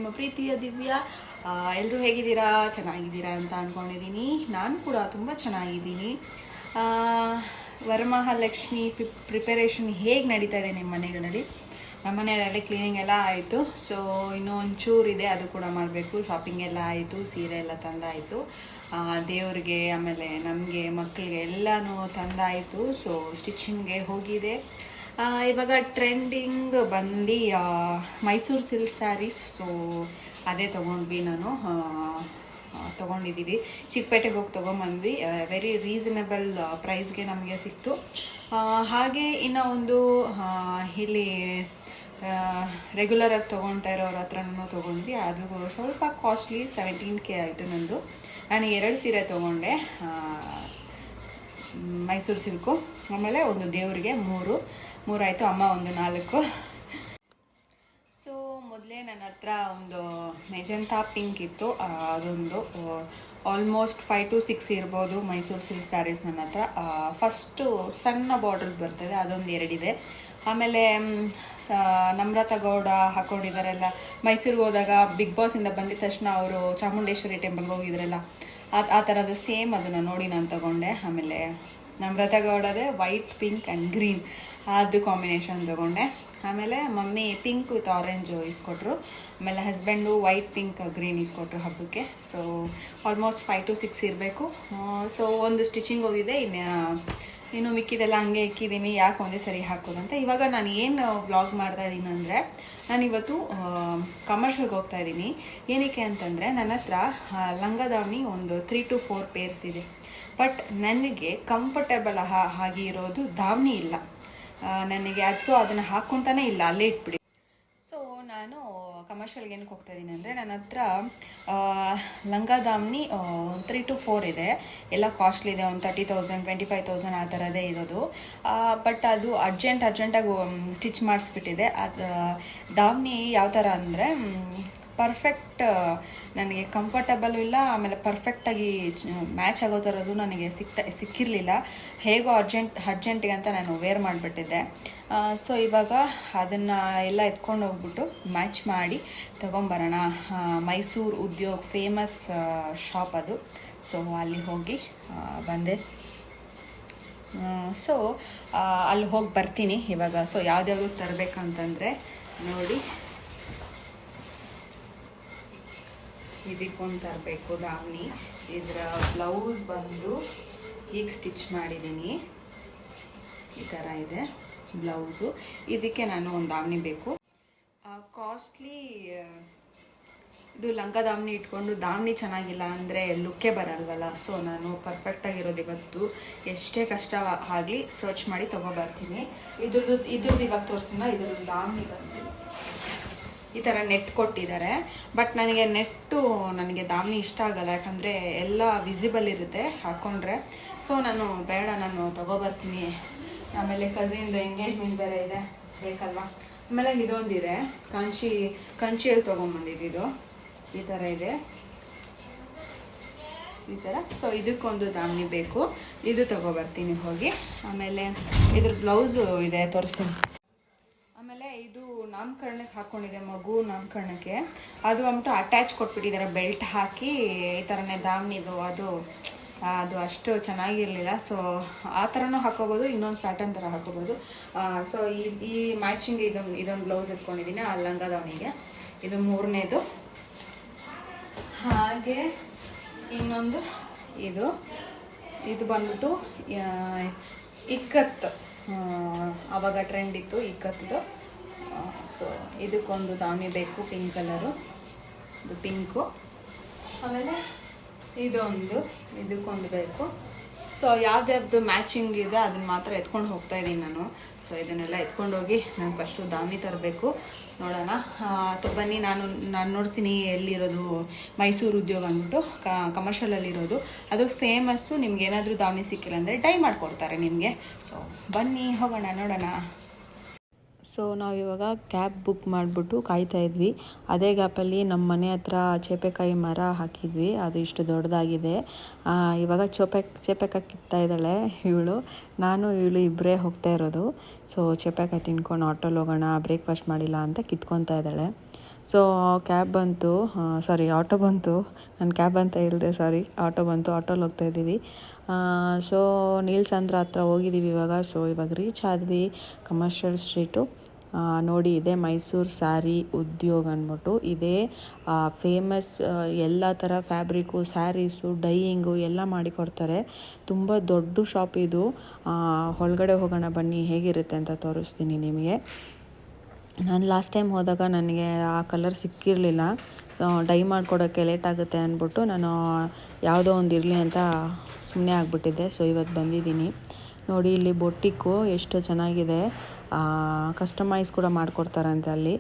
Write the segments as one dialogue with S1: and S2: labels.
S1: ನಿಮ್ಮ ಪ್ರೀತಿಯ ದಿವ್ಯಾ. ಎಲ್ಲರೂ ಹೇಗಿದ್ದೀರಾ? ಚೆನ್ನಾಗಿದ್ದೀರಾ ಅಂತ ಅಂದ್ಕೊಂಡಿದ್ದೀನಿ. ನಾನು ಕೂಡ ತುಂಬ ಚೆನ್ನಾಗಿದ್ದೀನಿ. ವರಮಹಾಲಕ್ಷ್ಮಿ ಪ್ರಿಪರೇಷನ್ ಹೇಗೆ ನಡೀತಾ ಇದೆ ನಿಮ್ಮ ಮನೆಗಳಲ್ಲಿ? ನಮ್ಮ ಮನೆಯಲ್ಲಿ ಕ್ಲೀನಿಂಗ್ ಎಲ್ಲ ಆಯಿತು. ಸೊ ಇನ್ನೂ ಒಂಚೂರಿದೆ, ಅದು ಕೂಡ ಮಾಡಬೇಕು. ಶಾಪಿಂಗ್ ಎಲ್ಲ ಆಯಿತು, ಸೀರೆ ಎಲ್ಲ ತಂದಾಯಿತು, ದೇವ್ರಿಗೆ ಆಮೇಲೆ ನಮಗೆ ಮಕ್ಕಳಿಗೆ ಎಲ್ಲನೂ ತಂದಾಯಿತು. ಸೊ ಸ್ಟಿಚಿಂಗ್ಗೆ ಹೋಗಿದೆ. ಇವಾಗ ಟ್ರೆಂಡಿಂಗ್ ಬಂದು ಮೈಸೂರು ಸಿಲ್ಕ್ ಸ್ಯಾರೀಸ್. ಸೊ ಅದೇ ತೊಗೊಂಡ್ವಿ, ತೊಗೊಂಡಿದ್ದೀವಿ. ಚಿಕ್ಕಪೇಟೆಗೆ ಹೋಗಿ ತೊಗೊಂಬಂದ್ವಿ. ವೆರಿ ರೀಸನಬಲ್ ಪ್ರೈಸ್ಗೆ ನಮಗೆ ಸಿಕ್ತು. ಹಾಗೆ ಇನ್ನು ಒಂದು ಇಲ್ಲಿ ರೆಗ್ಯುಲರಾಗಿ ತೊಗೊಳ್ತಾ ಇರೋರ ಹತ್ರನೂ ತೊಗೊಂಡ್ವಿ. ಅದು ಸ್ವಲ್ಪ ಕಾಸ್ಟ್ಲಿ, 17K ಆಯಿತು ನಂದು. ನಾನು 2 ಸೀರೆ ತೊಗೊಂಡೆ, ಮೈಸೂರು ಸಿಲ್ಕು. ಆಮೇಲೆ ಒಂದು ದೇವರಿಗೆ 3 ಆಯಿತು, ಅಮ್ಮ ಒಂದು 4. ಸೊ ಮೊದಲೇ ನನ್ನ ಹತ್ರ ಒಂದು ಮೆಜೆಂಟಾ ಪಿಂಕ್ ಇತ್ತು, ಅದೊಂದು ಆಲ್ಮೋಸ್ಟ್ 5 to 6 ಇರ್ಬೋದು ಮೈಸೂರು ಸಿಲ್ಕ್ ಸ್ಯಾರೀಸ್ ನನ್ನ ಹತ್ರ. ಫಸ್ಟು ಸಣ್ಣ ಬಾರ್ಡರ್ಸ್ ಬರ್ತದೆ, ಅದೊಂದು 2 ಇದೆ. ಆಮೇಲೆ ನಮ್ರತಾ ಗೌಡ ಹಾಕ್ಕೊಂಡಿದ್ದಾರೆಲ್ಲ, ಮೈಸೂರಿಗೆ ಹೋದಾಗ ಬಿಗ್ ಬಾಸಿಂದ ಬಂದಿದ ತಕ್ಷಣ ಅವರು ಚಾಮುಂಡೇಶ್ವರಿ ಟೆಂಪಲ್ಗೆ ಹೋಗಿದ್ರಲ್ಲ, ಆ ಥರದ್ದು ಸೇಮ್ ಅದನ್ನು ನೋಡಿ ನಾನು ತೊಗೊಂಡೆ. ಆಮೇಲೆ ನಮ್ರತಾ ಗೌಡದೇ ವೈಟ್, ಪಿಂಕ್ ಆ್ಯಂಡ್ ಗ್ರೀನ್ ಅದು ಕಾಂಬಿನೇಷನ್ ತೊಗೊಂಡೆ. ಆಮೇಲೆ ಮಮ್ಮಿ ಪಿಂಕ್ ವಿತ್ ಆರೆಂಜು ಇಸ್ಕೊಟ್ರು. ಆಮೇಲೆ ಹಸ್ಬೆಂಡು ವೈಟ್, ಪಿಂಕ್, ಗ್ರೀನ್ ಇಸ್ಕೊಟ್ರು ಹಬ್ಬಕ್ಕೆ. ಸೊ ಆಲ್ಮೋಸ್ಟ್ 5 to 6 ಇರಬೇಕು. ಸೊ ಒಂದು ಸ್ಟಿಚಿಂಗ್ ಹೋಗಿದೆ, ಇನ್ನು ಮಿಕ್ಕಿದೆಲ್ಲ ಹಂಗೆ ಇಕ್ಕಿದ್ದೀನಿ, ಯಾಕೆ ಒಂದೇ ಸರಿ ಹಾಕೋದಂತ. ಇವಾಗ ನಾನು ಏನು ವ್ಲಾಗ್ ಮಾಡ್ತಾಯಿದ್ದೀನಿ ಅಂದರೆ, ನಾನಿವತ್ತು ಕಮರ್ಷಿಯಲ್ಗೆ ಹೋಗ್ತಾಯಿದ್ದೀನಿ. ಏನಕ್ಕೆ ಅಂತಂದರೆ ನನ್ನ ಹತ್ರ ಲಂಗ ದಾವಣಿ ಒಂದು 3 to 4 ಪೇರ್ಸ್ ಇದೆ. ಬಟ್ ನನಗೆ ಕಂಫರ್ಟೇಬಲ್ ಆಗಿ ಇರೋದು ದಾವಣಿ ಇಲ್ಲ ನನಗೆ. ಸೊ ಅದನ್ನು ಹಾಕ್ಕೊತಾನೆ ಇಲ್ಲ, ಅಲ್ಲೇ ಇಟ್ಬಿಡಿ. ಸೊ ನಾನು ಕಮರ್ಷಿಯಲ್ಗೆ ಏನಕ್ಕೆ ಹೋಗ್ತಾಯಿದ್ದೀನಿ ಅಂದರೆ, ನನ್ನ ಹತ್ರ ಲಂಗ ದಾವಣಿ 3 to 4 ಇದೆ. ಎಲ್ಲ ಕಾಸ್ಟ್ಲಿ ಇದೆ, ಒಂದು 30,000 25,000 ಆ ಥರದೇ ಇರೋದು. ಬಟ್ ಅದು ಅರ್ಜೆಂಟಾಗಿ ಸ್ಟಿಚ್ ಮಾಡಿಸ್ಬಿಟ್ಟಿದೆ. ಅದು ದಾವಣಿ ಯಾವ ಥರ ಅಂದರೆ ಪರ್ಫೆಕ್ಟ್, ನನಗೆ ಕಂಫರ್ಟಬಲ್ ಇಲ್ಲ, ಆಮೇಲೆ ಪರ್ಫೆಕ್ಟಾಗಿ ಮ್ಯಾಚ್ ಆಗೋ ಥರದ್ದು ನನಗೆ ಸಿಕ್ಕಿರಲಿಲ್ಲ. ಹೇಗೋ ಅರ್ಜೆಂಟಿಗೆ ಅಂತ ನಾನು ವೇರ್ ಮಾಡಿಬಿಟ್ಟಿದ್ದೆ. ಸೊ ಇವಾಗ ಅದನ್ನು ಎಲ್ಲ ಎತ್ಕೊಂಡು ಹೋಗ್ಬಿಟ್ಟು ಮ್ಯಾಚ್ ಮಾಡಿ ತೊಗೊಂಬರೋಣ. ಮೈಸೂರು ಉದ್ಯೋಗ್ ಫೇಮಸ್ ಶಾಪ್ ಅದು. ಸೊ ಅಲ್ಲಿ ಹೋಗಿ ಬಂದೆ. ಸೊ ಅಲ್ಲಿ ಹೋಗಿ ಬರ್ತೀನಿ ಇವಾಗ. ಸೊ ಯಾವ್ದ್ಯಾವುದು ತರಬೇಕಂತಂದರೆ ನೋಡಿ, ಇದಕ್ಕೊಂದು ತರಬೇಕು ದಾವಣಿ. ಇದರ ಬ್ಲೌಸ್ ಬಂದು ಹೀಗೆ ಸ್ಟಿಚ್ ಮಾಡಿದ್ದೀನಿ, ಈ ಥರ ಇದೆ ಬ್ಲೌಸು. ಇದಕ್ಕೆ ನಾನು ಒಂದು ದಾವಣಿ ಬೇಕು. ಕಾಸ್ಟ್ಲಿ ಇದು ಲಂಗ ದಾವಣಿ ಇಟ್ಕೊಂಡು ದಾವಣಿ ಚೆನ್ನಾಗಿಲ್ಲ ಅಂದರೆ ಲುಕ್ಕೇ ಬರಲ್ವಲ್ಲ. ಸೊ ನಾನು ಪರ್ಫೆಕ್ಟಾಗಿರೋದು ಇವತ್ತು ಎಷ್ಟೇ ಕಷ್ಟ ಆಗಲಿ ಸರ್ಚ್ ಮಾಡಿ ತೊಗೊಬರ್ತೀನಿ. ಇದ್ರದ್ದು ಇವಾಗ ತೋರಿಸಿಲ್ಲ. ಇದ್ರದ್ದು ದಾವಣಿ ಬಂದು ಈ ಥರ ನೆಟ್ ಕೊಟ್ಟಿದ್ದಾರೆ. ಬಟ್ ನನಗೆ ದಾವಣಿ ಇಷ್ಟ ಆಗಲ್ಲ, ಯಾಕಂದರೆ ಎಲ್ಲ ವಿಸಿಬಲ್ ಇರುತ್ತೆ ಹಾಕ್ಕೊಂಡ್ರೆ. ಸೊ ನಾನು ತೊಗೊಬರ್ತೀನಿ. ಆಮೇಲೆ ಕಸಿನ್ದು ಎಂಗೇಜ್ಮೆಂಟ್ ಬೇರೆ ಇದೆ, ಬೇಕಲ್ವ. ಆಮೇಲೆ ಇದೊಂದಿದೆ, ಕಂಚಿಯಲ್ಲಿ ತೊಗೊಂಬಂದಿದ್ದು, ಈ ಥರ ಇದೆ, ಈ ಥರ. ಸೊ ಇದಕ್ಕೊಂದು ದಾವಣಿ ಬೇಕು, ಇದು ತೊಗೊಬರ್ತೀನಿ ಹೋಗಿ. ಆಮೇಲೆ ಇದ್ರ ಬ್ಲೌಸು ಇದೆ, ತೋರಿಸ್ತೀನಿ. ಆಮೇಲೆ ಇದು ನಾಮಕರಣಕ್ಕೆ ಹಾಕ್ಕೊಂಡಿದೆ, ಮಗು ನಾಮಕರಣಕ್ಕೆ. ಅದು ಅಂದ್ಬಿಟ್ಟು ಅಟ್ಯಾಚ್ ಕೊಟ್ಬಿಟ್ಟಿದ್ದಾರೆ, ಬೆಲ್ಟ್ ಹಾಕಿ ಈ ಥರನೇ ದಾವಣಿದು. ಅದು ಅಷ್ಟು ಚೆನ್ನಾಗಿರಲಿಲ್ಲ. ಸೊ ಆ ಥರನೂ ಹಾಕೋಬೋದು, ಇನ್ನೊಂದು ಪ್ಯಾಟರ್ನ್ ಥರ ಹಾಕೋಬೋದು. ಸೊ ಈ ಮ್ಯಾಚಿಂಗ್ ಇದೊಂದು ಬ್ಲೌಸ್ ಇಟ್ಕೊಂಡಿದ್ದೀನಿ ಆ ಲಂಗ ದಾವಣಿಗೆ. ಇದು 3ನೇದು. ಹಾಗೆ ಇನ್ನೊಂದು ಇದು ಬಂದ್ಬಿಟ್ಟು ಇಕ್ಕತ್ತು, ಆವಾಗ ಟ್ರೆಂಡ್ ಇತ್ತು ಇಕ್ಕತ್ತು. ಸೊ ಇದಕ್ಕೊಂದು ದಾವಣಿ ಬೇಕು, ಪಿಂಕ್ ಕಲರು, ಇದು ಪಿಂಕು. ಆಮೇಲೆ ಇದಕ್ಕೊಂದು ಬೇಕು. ಸೊ ಯಾವ್ದು ಮ್ಯಾಚಿಂಗ್ ಇದೆ ಅದನ್ನು ಮಾತ್ರ ಎತ್ಕೊಂಡು ಹೋಗ್ತಾಯಿದ್ದೀನಿ ನಾನು. ಸೊ ಇದನ್ನೆಲ್ಲ ಎತ್ಕೊಂಡೋಗಿ ನಾನು ಫಸ್ಟು ದಾವಣಿ ತರಬೇಕು. ನೋಡೋಣ, ಬನ್ನಿ. ನಾನು ನೋಡ್ತೀನಿ ಎಲ್ಲಿರೋದು ಮೈಸೂರು ಉದ್ಯೋಗ ಅಂದ್ಬಿಟ್ಟು ಕಮರ್ಷಿಯಲಲ್ಲಿರೋದು. ಅದು ಫೇಮಸ್ಸು. ನಿಮ್ಗೆ ಏನಾದರೂ ದಾವಣಿ ಸಿಕ್ಕಿಲ್ಲ ಅಂದರೆ ಡೈ ಮಾಡಿಕೊಡ್ತಾರೆ ನಿಮಗೆ. ಸೊ ಬನ್ನಿ ಹೋಗೋಣ, ನೋಡೋಣ.
S2: ಸೊ ನಾವಿವಾಗ ಕ್ಯಾಬ್ ಬುಕ್ ಮಾಡಿಬಿಟ್ಟು ಕಾಯ್ತಾಯಿದ್ವಿ. ಅದೇ ಗ್ಯಾಪಲ್ಲಿ ನಮ್ಮ ಮನೆ ಹತ್ರ ಚೇಪೆಕಾಯಿ ಮರ ಹಾಕಿದ್ವಿ, ಅದು ಇಷ್ಟು ದೊಡ್ಡದಾಗಿದೆ. ಇವಾಗ ಚೇಪೆಕಾಯಿ ಕಿತ್ತಾ ಇದ್ದಾಳೆ ಇವಳು. ಇವಳು ಇಬ್ಬರೇ ಹೋಗ್ತಾ ಇರೋದು. ಸೊ ಚೇಪೆಕಾಯಿ ತಿನ್ಕೊಂಡು ಆಟೋಲ್ಲಿ ಹೋಗೋಣ, ಬ್ರೇಕ್ಫಾಸ್ಟ್ ಮಾಡಿಲ್ಲ ಅಂತ ಕಿತ್ಕೊತಾ ಇದ್ದಾಳೆ. ಸೊ ಕ್ಯಾಬ್ ಬಂತು, ಸಾರಿ ಆಟೋ ಬಂತು. ನಾನು ಕ್ಯಾಬ್ ಅಂತ ಹೇಳಿದೆ, ಸಾರಿ ಆಟೋ ಬಂತು. ಆಟೋಲ್ಲಿ ಹೋಗ್ತಾಯಿದ್ದೀವಿ. ಸೊ ನೀಲ್ಸಂದ್ರ ಹತ್ರ ಹೋಗಿದ್ದೀವಿ ಇವಾಗ. ಸೊ ಇವಾಗ ರೀಚ್ ಆದ್ವಿ ಕಮರ್ಷಿಯಲ್ ಸ್ಟ್ರೀಟು. ನೋಡಿ, ಇದೆ ಮೈಸೂರು ಸ್ಯಾರಿ ಉದ್ಯೋಗ ಅಂದ್ಬಿಟ್ಟು. ಇದೇ ಫೇಮಸ್. ಎಲ್ಲ ಥರ ಫ್ಯಾಬ್ರಿಕ್ಕು, ಸ್ಯಾರೀಸು, ಡೈಯಿಂಗು ಎಲ್ಲ ಮಾಡಿಕೊಡ್ತಾರೆ. ತುಂಬ ದೊಡ್ಡ ಶಾಪ್ ಇದು. ಒಳಗಡೆ ಹೋಗೋಣ ಬನ್ನಿ, ಹೇಗಿರುತ್ತೆ ಅಂತ ತೋರಿಸ್ತೀನಿ ನಿಮಗೆ. ನಾನು ಲಾಸ್ಟ್ ಟೈಮ್ ಹೋದಾಗ ನನಗೆ ಆ ಕಲರ್ ಸಿಕ್ಕಿರಲಿಲ್ಲ. ಡೈ ಮಾಡಿಕೊಡೋಕ್ಕೆ ಲೇಟ್ ಆಗುತ್ತೆ ಅಂದ್ಬಿಟ್ಟು ನಾನು ಯಾವುದೋ ಒಂದು ಇರಲಿ ಅಂತ ಸುಮ್ಮನೆ ಆಗಿಬಿಟ್ಟಿದ್ದೆ. ಸೊ ಇವತ್ತು ಬಂದಿದ್ದೀನಿ. ನೋಡಿ, ಇಲ್ಲಿ ಬೊಟ್ಟಿಕ್ಕು ಎಷ್ಟು ಚೆನ್ನಾಗಿದೆ. ಕಸ್ಟಮೈಸ್ ಕೂಡ ಮಾಡಿಕೊಡ್ತಾರಂತೆ ಅಲ್ಲಿ.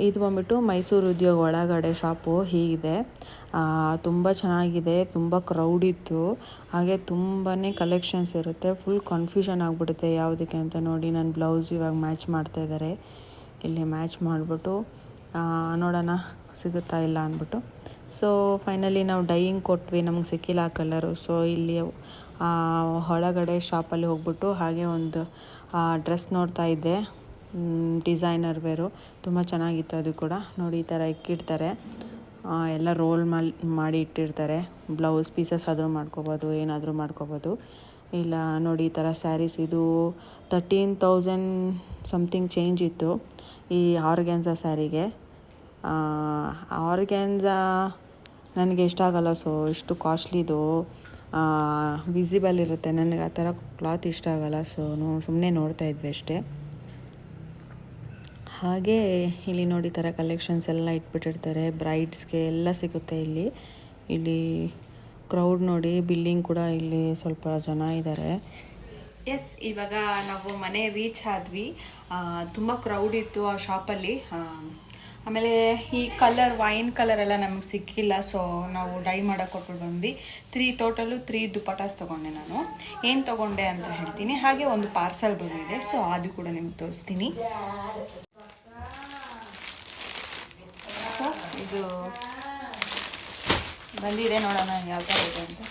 S2: ಇದು ಬಂದ್ಬಿಟ್ಟು ಮೈಸೂರು ಉದ್ಯೋಗ ಒಳಗಡೆ ಶಾಪು ಹೀಗಿದೆ. ತುಂಬ ಚೆನ್ನಾಗಿದೆ, ತುಂಬ ಕ್ರೌಡ್ ಇತ್ತು. ಹಾಗೆ ತುಂಬಾ ಕಲೆಕ್ಷನ್ಸ್ ಇರುತ್ತೆ. ಫುಲ್ ಕನ್ಫ್ಯೂಷನ್ ಆಗಿಬಿಡುತ್ತೆ ಯಾವುದಕ್ಕೆ ಅಂತ. ನೋಡಿ, ನನ್ನ ಬ್ಲೌಸ್ ಇವಾಗ ಮ್ಯಾಚ್ ಮಾಡ್ತಾಯಿದ್ದಾರೆ. ಇಲ್ಲಿ ಮ್ಯಾಚ್ ಮಾಡಿಬಿಟ್ಟು ನೋಡೋಣ ಸಿಗುತ್ತಾ ಇಲ್ಲ ಅಂದ್ಬಿಟ್ಟು. ಸೊ ಫೈನಲಿ ನಾವು ಡೈಯಿಂಗ್ ಕೊಟ್ವಿ, ನಮ್ಗೆ ಸಿಕ್ಕಿಲ್ಲ ಆ ಕಲರು. ಸೊ ಇಲ್ಲಿ ಒಳಗಡೆ ಶಾಪಲ್ಲಿ ಹೋಗ್ಬಿಟ್ಟು ಹಾಗೆ ಒಂದು ಡ್ರೆಸ್ ನೋಡ್ತಾ ಇದ್ದೆ, ಡಿಸೈನರ್ ವೇರು. ತುಂಬ ಚೆನ್ನಾಗಿತ್ತು ಅದು ಕೂಡ. ನೋಡಿ, ಈ ಥರ ಇಕ್ಕಿಡ್ತಾರೆ, ಎಲ್ಲ ರೋಲ್ ಮಾಡಿ ಇಟ್ಟಿರ್ತಾರೆ. ಬ್ಲೌಸ್ ಪೀಸಸ್ ಆದರೂ ಮಾಡ್ಕೋಬೋದು, ಏನಾದರೂ ಮಾಡ್ಕೋಬೋದು. ಇಲ್ಲ ನೋಡಿ, ಈ ಥರ ಸ್ಯಾರೀಸ್ ಇದು 13,000 ಸಮಥಿಂಗ್ ಚೇಂಜ್ ಇತ್ತು ಈ ಆರ್ಗ್ಯಾನ್ಸಾ ಸ್ಯಾರಿಗೆ. ಆರ್ಗ್ಯಾನ್ಸಾ ನನಗೆ ಇಷ್ಟ ಆಗಲ್ಲ. ಸೊ ಇಷ್ಟು ಕಾಸ್ಟ್ಲಿದು ವಿಸಿಬಲ್ ಇರುತ್ತೆ, ನನಗೆ ಆ ಥರ ಕ್ಲಾತ್ ಇಷ್ಟ ಆಗಲ್ಲ. ಸೊ ಸುಮ್ಮನೆ ನೋಡ್ತಾ ಇದ್ವಿ ಅಷ್ಟೇ. ಹಾಗೆ ಇಲ್ಲಿ ನೋಡಿ, ಥರ ಕಲೆಕ್ಷನ್ಸ್ ಎಲ್ಲ ಇಟ್ಬಿಟ್ಟಿರ್ತಾರೆ. ಬ್ರೈಡ್ಸ್ಗೆ ಎಲ್ಲ ಸಿಗುತ್ತೆ ಇಲ್ಲಿ. ಇಲ್ಲಿ ಕ್ರೌಡ್ ನೋಡಿ, ಬಿಲ್ಲಿಂಗ್ ಕೂಡ ಇಲ್ಲಿ ಸ್ವಲ್ಪ ಜನ ಇದ್ದಾರೆ.
S1: ಎಸ್, ಇವಾಗ ನಾವು ಮನೆ ರೀಚ್ ಆದ್ವಿ. ತುಂಬ ಕ್ರೌಡ್ ಇತ್ತು ಆ ಶಾಪಲ್ಲಿ. ಆಮೇಲೆ ಈ ಕಲರ್, ವೈನ್ ಕಲರ್ ಎಲ್ಲ ನಮಗೆ ಸಿಕ್ಕಿಲ್ಲ. ಸೊ ನಾವು ಡೈ ಮಾಡೋಕೆ ಕೊಟ್ಬಿಟ್ಟು ಬಂದ್ವಿ. ಟೋಟಲು 3 ದುಪಟಾಸ್ ತೊಗೊಂಡೆ ನಾನು. ಏನು ತೊಗೊಂಡೆ ಅಂತ ಹೇಳ್ತೀನಿ. ಹಾಗೆ ಒಂದು ಪಾರ್ಸಲ್ ಬಂದಿದೆ. ಸೊ ಅದು ಕೂಡ ನಿಮ್ಗೆ ತೋರಿಸ್ತೀನಿ. ಸೊ ಇದು ಬಂದಿದೆ, ನೋಡೋಣ ಯಾವ ಥರ ಇದೆ ಅಂತ.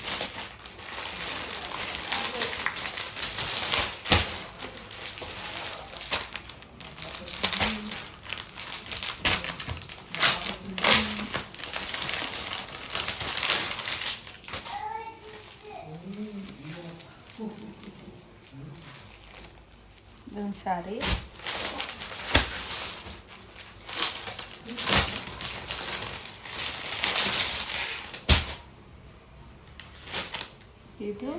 S1: ಇದೊಂದು ಸಾರಿ, ಇದು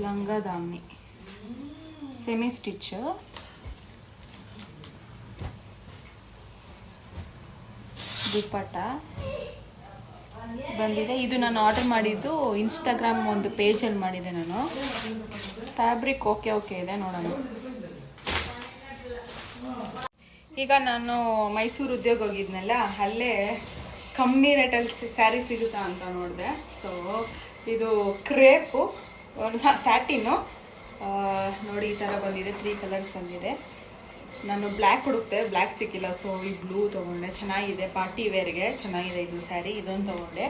S1: ಲಂಗ ದಾವಣಿ ಸೆಮಿ ಸ್ಟಿಚ್. ದುಪ್ಪಟ್ಟ ಬಂದಿದೆ. ಇದು ನಾನು ಆರ್ಡರ್ ಮಾಡಿದ್ದು ಇನ್ಸ್ಟಾಗ್ರಾಮ್ ಒಂದು ಪೇಜಲ್ಲಿ ಮಾಡಿದೆ ನಾನು. ಫ್ಯಾಬ್ರಿಕ್ ಓಕೆ ಇದೆ, ನೋಡೋಣ. ಈಗ ನಾನು ಮೈಸೂರು ಉದ್ಯೋಗ ಹೋಗಿದ್ನಲ್ಲ, ಅಲ್ಲೇ ಕಮ್ಮಿ ರೇಟಲ್ಲಿ ಸ್ಯಾರಿ ಸಿಗುತ್ತಾ ಅಂತ ನೋಡಿದೆ. ಸೊ ಇದು ಕ್ರೇಪು, ಸ್ಯಾಟಿನು. ನೋಡಿ, ಈ ಥರ ಬಂದಿದೆ. 3 ಕಲರ್ಸ್ ಬಂದಿದೆ. ನಾನು ಬ್ಲ್ಯಾಕ್ ಹುಡುಕ್ತೆ, ಬ್ಲ್ಯಾಕ್ ಸಿಕ್ಕಿಲ್ಲ. ಸೊ ಈ ಬ್ಲೂ ತೊಗೊಂಡೆ. ಚೆನ್ನಾಗಿದೆ, ಪಾರ್ಟಿ ವೇರ್ಗೆ ಚೆನ್ನಾಗಿದೆ ಇದು ಸ್ಯಾರಿ. ಇದೊಂದು ತೊಗೊಂಡೆ.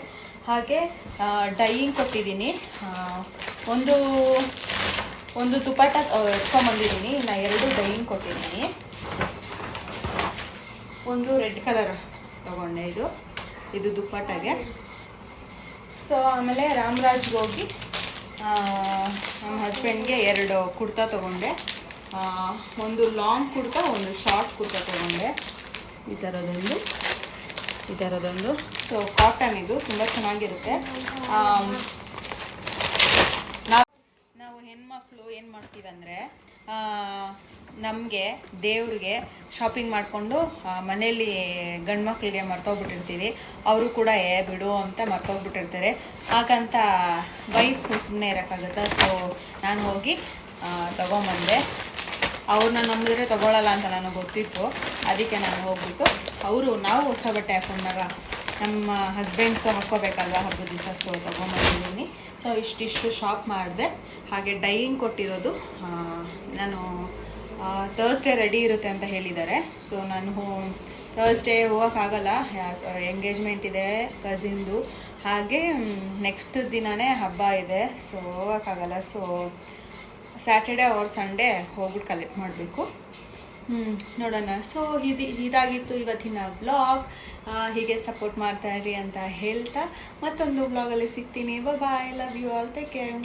S1: ಹಾಗೆ ಡೈಯಿಂಗ್ ಕೊಟ್ಟಿದ್ದೀನಿ. ಒಂದು ದುಪಟ್ಟ ಎತ್ಕೊಂಬಂದಿದ್ದೀನಿ. ಇನ್ನು 2 ಡೈಯಿಂಗ್ ಕೊಟ್ಟಿದ್ದೀನಿ. ಒಂದು ರೆಡ್ ಕಲರ್ ತೊಗೊಂಡೆ, ಇದು ದುಪ್ಪಟ್ಟಾಗೆ. ಸೊ ಆಮೇಲೆ ರಾಮರಾಜ್ಗೆ ಹೋಗಿ ನಮ್ಮ ಹಸ್ಬೆಂಡ್ಗೆ 2 ಕುರ್ತಾ ತೊಗೊಂಡೆ. ಒಂದು ಲಾಂಗ್ ಕುರ್ತಾ, ಒಂದು ಶಾರ್ಟ್ ಕುರ್ತಾ ತೊಗೊಂಡೆ. ಈ ಥರದೊಂದು. ಸೊ ಕಾಟನ್, ಇದು ತುಂಬ ಚೆನ್ನಾಗಿರುತ್ತೆ. ನಾವು ಹೆಣ್ಮಕ್ಳು ಏನು ಮಾಡ್ತೀವಂದರೆ, ನಮಗೆ ದೇವ್ರಿಗೆ ಶಾಪಿಂಗ್ ಮಾಡಿಕೊಂಡು ಮನೇಲಿ ಗಂಡು ಮಕ್ಕಳಿಗೆ ಮರ್ತೋಗ್ಬಿಟ್ಟಿರ್ತೀವಿ. ಅವರು ಕೂಡ ಬಿಡು ಅಂತ ಮರ್ತೋಗ್ಬಿಟ್ಟಿರ್ತಾರೆ. ಹಾಗಂತ ವೈಫ್ ಸುಮ್ಮನೆ ಇರೋಕ್ಕಾಗುತ್ತಾ? ಸೊ ನಾನು ಹೋಗಿ ತೊಗೊಂಬಂದೆ. ಅವ್ರನ್ನ ನಂಬಿದ್ರೆ ತೊಗೊಳ್ಳಲ್ಲ ಅಂತ ನನಗೆ ಗೊತ್ತಿತ್ತು. ಅದಕ್ಕೆ ನಾನು ಹೋಗ್ಬಿಟ್ಟು ನಾವು ಹೊಸ ಬಟ್ಟೆ ಹಾಕೊಂಡಾಗ ನಮ್ಮ ಹಸ್ಬೆಂಡ್ಸು ಹಾಕ್ಕೋಬೇಕಲ್ವ ಹಬ್ಬದ ದಿವಸ. ಸೊ ತೊಗೊಂಬಂದಿದ್ದೀನಿ. ಸೊ ಇಷ್ಟಿಷ್ಟು ಶಾಪ್ ಮಾಡಿದೆ. ಹಾಗೆ ಡೈಯಿಂಗ್ ಕೊಟ್ಟಿರೋದು ನಾನು ಥರ್ಸ್ಡೇ ರೆಡಿ ಇರುತ್ತೆ ಅಂತ ಹೇಳಿದ್ದಾರೆ. ಸೊ ನಾನು ಥರ್ಸ್ಡೇ ಹೋಗೋಕ್ಕಾಗಲ್ಲ, ಎಂಗೇಜ್ಮೆಂಟ್ ಇದೆ ಕಸಿನ್ದು. ಹಾಗೆ ನೆಕ್ಸ್ಟ್ ದಿನವೇ ಹಬ್ಬ ಇದೆ. ಸೊ ಹೋಗೋಕ್ಕಾಗಲ್ಲ. ಸೊ ಸ್ಯಾಟರ್ಡೇ ಆರ್ ಸಂಡೇ ಹೋಗ್ಬಿಟ್ಟು ಕಲೆಕ್ಟ್ ಮಾಡಬೇಕು. ನೋಡೋಣ. ಸೊ ಇದಾಗಿತ್ತು ಇವತ್ತಿನ ವ್ಲಾಗ್. ಹೀಗೆ ಸಪೋರ್ಟ್ ಮಾಡ್ತಾ ಇರಿ ಅಂತ ಹೇಳ್ತಾ ಮತ್ತೊಂದು ವ್ಲಾಗಲ್ಲಿ ಸಿಗ್ತೀನಿ. Bye, love you all, take care.